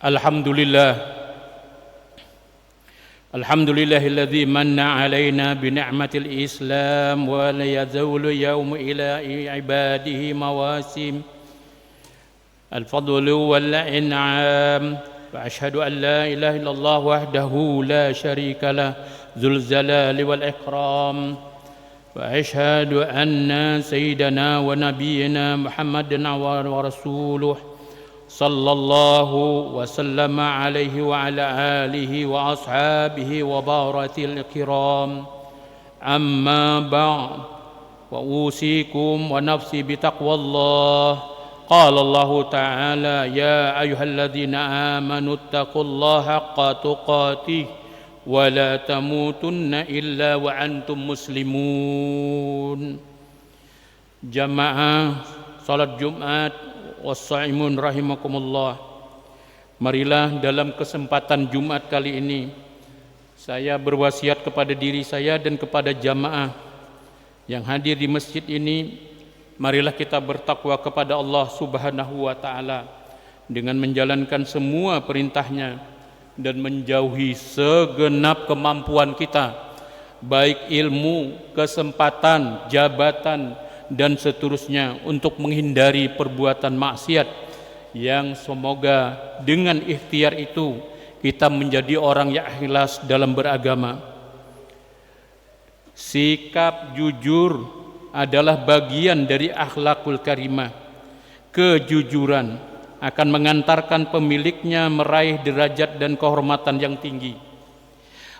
Alhamdulillah, alhamdulillahilladzi manna alaina bi ni'matil Islam wa la yazulu yawmu ila ibadihi mawasim al-fadlu wal in'am wa ashhadu an la ilaha illallah wahdahu la syarika lah dzul jalali wal ikram wa ashhadu anna sayyidana wa nabiyyina Muhammadan wa rasuluh sallallahu wa sallama alaihi wa ala alihi wa ashabihi wa baratil kiram amma ba'd wa usikum wa nafsi bitaqwallah qala Allah ta'ala ya ayyuhalladzina amanu taqullaha haqqa tuqatih wa la tamutunna illa wa antum muslimun. Jamaah salat Jumat wassaimun rahimakumullah. Marilah dalam kesempatan Jumat kali ini saya berwasiat kepada diri saya dan kepada jamaah yang hadir di masjid ini, marilah kita bertakwa kepada Allah Subhanahu wa taala dengan menjalankan semua perintahnya dan menjauhi segenap kemampuan kita, baik ilmu, kesempatan, jabatan dan seterusnya, untuk menghindari perbuatan maksiat yang semoga dengan ikhtiar itu kita menjadi orang yang ikhlas dalam beragama. Sikap jujur adalah bagian dari akhlakul karimah. Kejujuran akan mengantarkan pemiliknya meraih derajat dan kehormatan yang tinggi,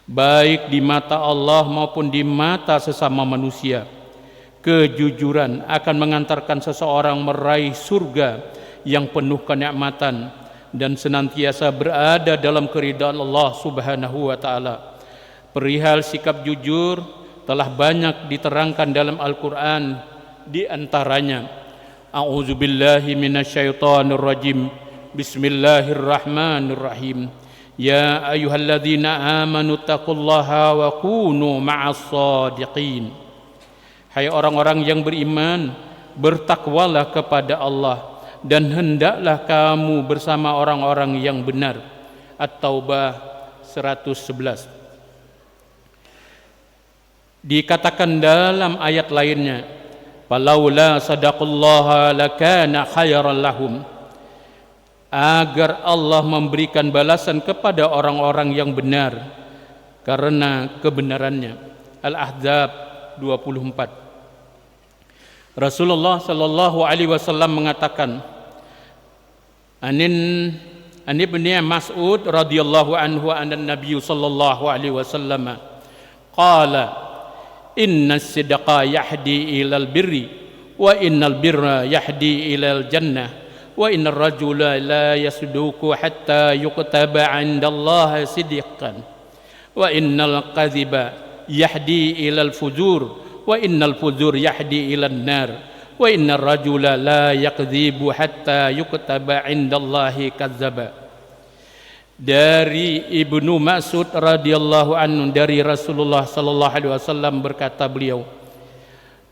baik di mata Allah maupun di mata sesama manusia. Kejujuran akan mengantarkan seseorang meraih surga yang penuh kenikmatan dan senantiasa berada dalam keridhaan Allah Subhanahu wa taala. Perihal sikap jujur telah banyak diterangkan dalam Al-Qur'an, di antaranya A'udzubillahi minasyaitonir rajim. Bismillahirrahmanirrahim. Ya ayyuhalladzina amanu taqullaha wa kunu ma'as shadiqin. Hai orang-orang yang beriman, bertakwalah kepada Allah dan hendaklah kamu bersama orang-orang yang benar. At-Taubah 111. Dikatakan dalam ayat lainnya, falaula sadaqallaha lakana khairan lahum, agar Allah memberikan balasan kepada orang-orang yang benar karena kebenarannya. Al-Ahzab 24. Rasulullah sallallahu alaihi wasallam mengatakan, An Ibnu Mas'ud radhiyallahu anhu anan Nabi sallallahu alaihi wasallam qala innas sidqa yahdi ilal birri wa innal birra yahdi ilal jannah wa innar rajula la yasduqu hatta yuktaba 'indallahi sidqan wa innal kadhiba yahdi ilal fujur wa innal fujur yahdi ilan nar wa innar rajula la yakdzibu hatta yuktaba 'indallahi kadzdzaba. Dari Ibnu Mas'ud radhiyallahu anhu, dari Rasulullah sallallahu alaihi wasallam, berkata beliau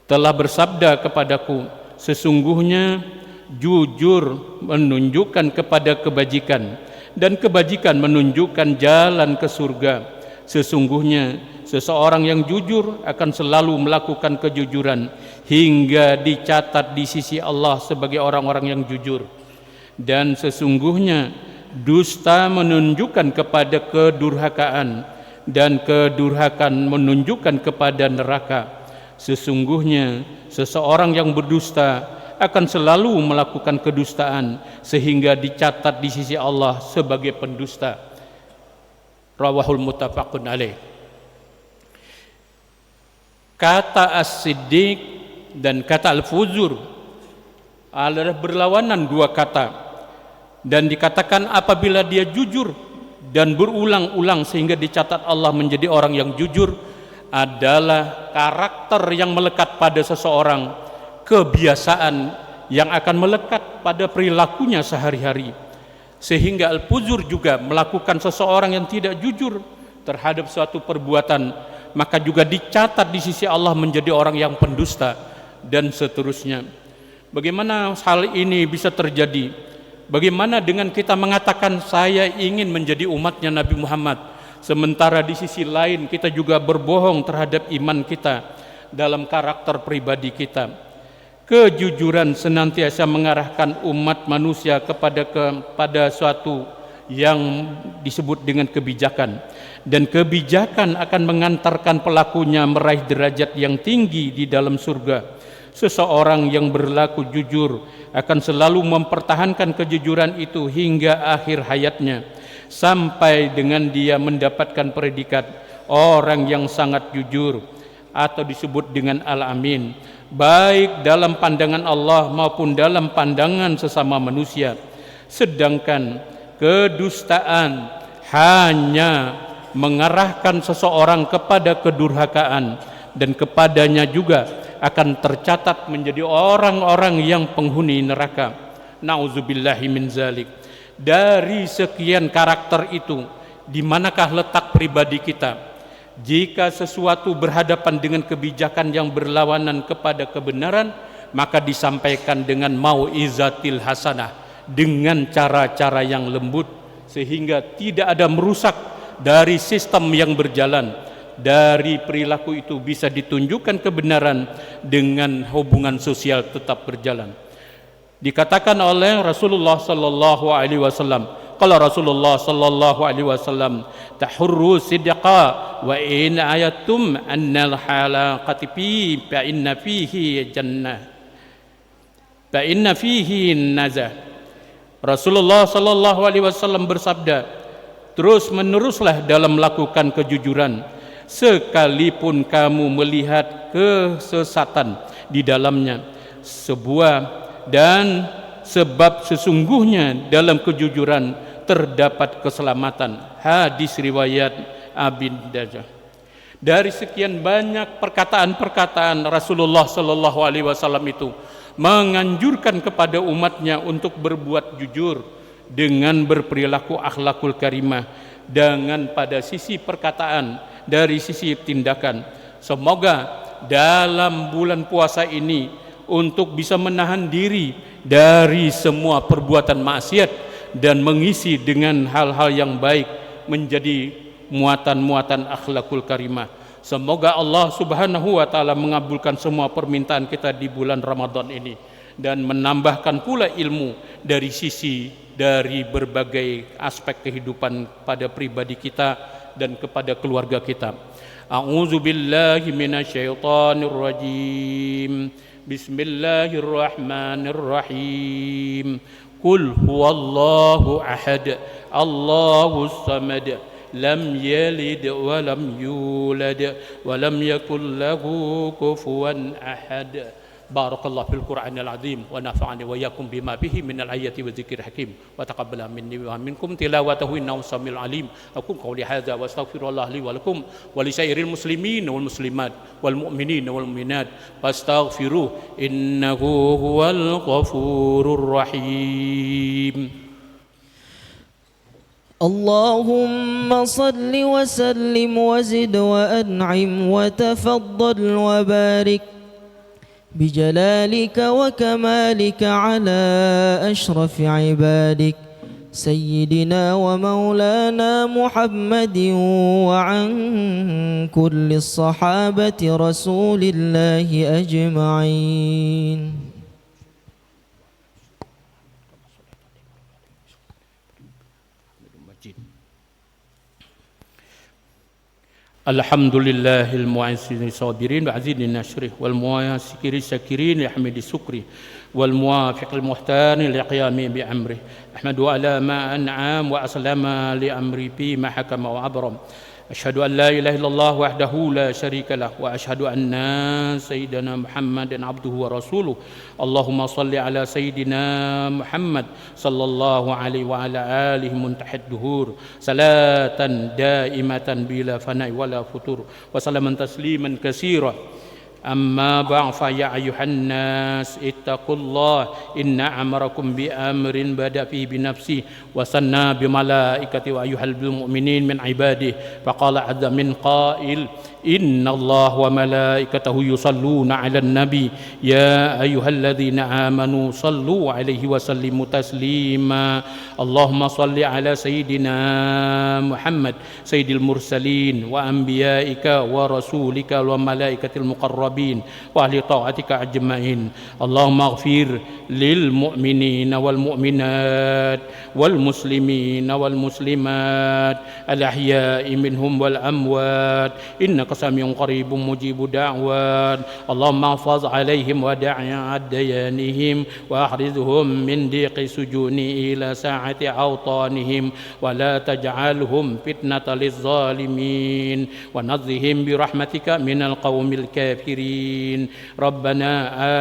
telah bersabda kepadaku, sesungguhnya jujur menunjukkan kepada kebajikan dan kebajikan menunjukkan jalan ke surga. Sesungguhnya seseorang yang jujur akan selalu melakukan kejujuran hingga dicatat di sisi Allah sebagai orang-orang yang jujur. Dan sesungguhnya dusta menunjukkan kepada kedurhakaan dan kedurhakaan menunjukkan kepada neraka. Sesungguhnya seseorang yang berdusta akan selalu melakukan kedustaan sehingga dicatat di sisi Allah sebagai pendusta. Rawahul muttafaqun alaih. Kata as-siddiq dan kata al-fujur adalah berlawanan dua kata, dan dikatakan apabila dia jujur dan berulang-ulang sehingga dicatat Allah menjadi orang yang jujur, adalah karakter yang melekat pada seseorang, kebiasaan yang akan melekat pada perilakunya sehari-hari. Sehingga al-fujur juga melakukan seseorang yang tidak jujur terhadap suatu perbuatan, maka juga dicatat di sisi Allah menjadi orang yang pendusta dan seterusnya. Bagaimana hal ini bisa terjadi? Bagaimana dengan kita mengatakan saya ingin menjadi umatnya Nabi Muhammad, sementara di sisi lain kita juga berbohong terhadap iman kita dalam karakter pribadi kita. Kejujuran senantiasa mengarahkan umat manusia kepada suatu yang disebut dengan kebijakan, dan kebijakan akan mengantarkan pelakunya meraih derajat yang tinggi di dalam surga. Seseorang yang berlaku jujur akan selalu mempertahankan kejujuran itu hingga akhir hayatnya, sampai dengan dia mendapatkan predikat orang yang sangat jujur atau disebut dengan Al-Amin, baik dalam pandangan Allah maupun dalam pandangan sesama manusia. Sedangkan kedustaan hanya mengarahkan seseorang kepada kedurhakaan, dan kepadanya juga akan tercatat menjadi orang-orang yang penghuni neraka. Nauzubillahi min zalik. Dari sekian karakter itu, di manakah letak pribadi kita? Jika sesuatu berhadapan dengan kebijakan yang berlawanan kepada kebenaran, maka disampaikan dengan mau'izatil hasanah, dengan cara-cara yang lembut, sehingga tidak ada merusak dari sistem yang berjalan. Dari perilaku itu bisa ditunjukkan kebenaran dengan hubungan sosial tetap berjalan. Dikatakan oleh Rasulullah sallallahu alaihi wasallam, qala Rasulullah sallallahu alaihi wasallam, tahurru sidqa wa in ayatum annal halaqati fi fa inna fihi jannah fa inna fihi nazah. Rasulullah sallallahu alaihi wasallam bersabda, terus meneruslah dalam melakukan kejujuran, sekalipun kamu melihat kesesatan di dalamnya. Dan sebab sesungguhnya dalam kejujuran terdapat keselamatan. Hadis riwayat Abi Dajjah. Dari sekian banyak perkataan-perkataan Rasulullah sallallahu alaihi wasallam itu menganjurkan kepada umatnya untuk berbuat jujur dengan berperilaku akhlakul karimah, dengan pada sisi perkataan, dari sisi tindakan. Semoga dalam bulan puasa ini untuk bisa menahan diri dari semua perbuatan maksiat dan mengisi dengan hal-hal yang baik menjadi muatan-muatan akhlakul karimah. Semoga Allah Subhanahu wa taala mengabulkan semua permintaan kita di bulan Ramadan ini dan menambahkan pula ilmu dari berbagai aspek kehidupan pada pribadi kita dan kepada keluarga kita. A'udzu billahi minasyaitonir rajim. Bismillahirrahmanirrahim. Qul huwallahu ahad, Allahus samad, lam yalid wa lam yulad wa lam yakul lahu kufuwan ahad. Barakallahu fil Qur'anil azim wa nafa'ani wa iyyakum bima bihi minal ayati wa dzikril hakim wa taqabbala minni wa minkum tilawatahu innahu samiul alim. Aqul qawli hadza wa astaghfirullah li wa lakum wa li sairil muslimin wal muslimat wal mu'minin wal mu'minat fastaghfiruh innahu huwal ghafurur rahim. Allahumma salli wa sallim wa zid wa an'im wa tafaddal wa barik بجلالك وكمالك على أشرف عبادك سيدنا ومولانا محمد وعن كل الصحابة رسول الله أجمعين. Alhamdulillahil mu'azzin sabirin wa azidin nashrih wal mu'asikiri syakirin yahmidi sukri wal muwafiqil muhtani liqiyami bi amrih. Ahmadu ala ma an'am wa aslama li amri fi ma hakama wa abram. Asyhadu an la ilaha illallah wahdahu la syarika lah wa asyhadu anna sayyidina Muhammadan abduhu wa rasuluh. Allahumma salli ala sayyidina Muhammad sallallahu alaihi wa ala alihi muntahid duhur salatan daimatan bila fana'i wala futur wa salaman tasliman katsira أما بعد فيا أيها الناس اتقوا الله إن أمركم بأمر بدأ فيه بنفسه وثنى بملائكته وأيها المؤمنين من عباده فقال عز من قائل إن الله وملائكته يصلون على النبي يا أيها الذين آمنوا صلوا عليه وسلموا تسليما اللهم صل على سيدنا محمد سيد المرسلين وأنبيائك ورسولك وملائكة المقربين وأهل طاعتك أجمعين اللهم اغفر للمؤمنين والمؤمنات والمسلمين والمسلمات الأحياء منهم والأموات إنك سميع قريب مجيب دعوات اللهم احفظ عليهم ودع ديانهم وأحرزهم من ضيق سجون إلى ساعة أوطانهم ولا تجعلهم فتنة للظالمين ونزهم برحمتك من القوم الكافرين ربنا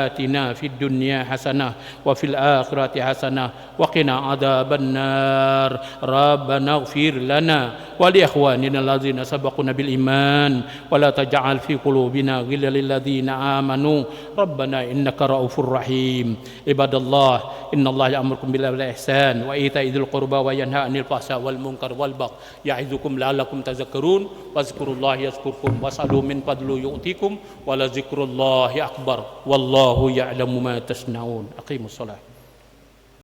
آتنا في الدنيا حسنة وفي الآخرة حسنة وقنا عذاب النار ربنا اغفر لنا ولإخواننا الذين سبقونا بالإيمان ولا تجعل في قلوبنا غلا للذين آمنوا ربنا إنك رؤوف رحيم عباد الله إن الله يأمركم بالعدل والإحسان وإيتاء ذي القربى وينهى عن الفحشاء والمنكر والبغي يعظكم لعلكم تذكرون واذكروا الله يذكركم واسألوا من فضله يؤتكم ولذكر الله أكبر والله يعلم ما تصنعون أقيموا الصلاة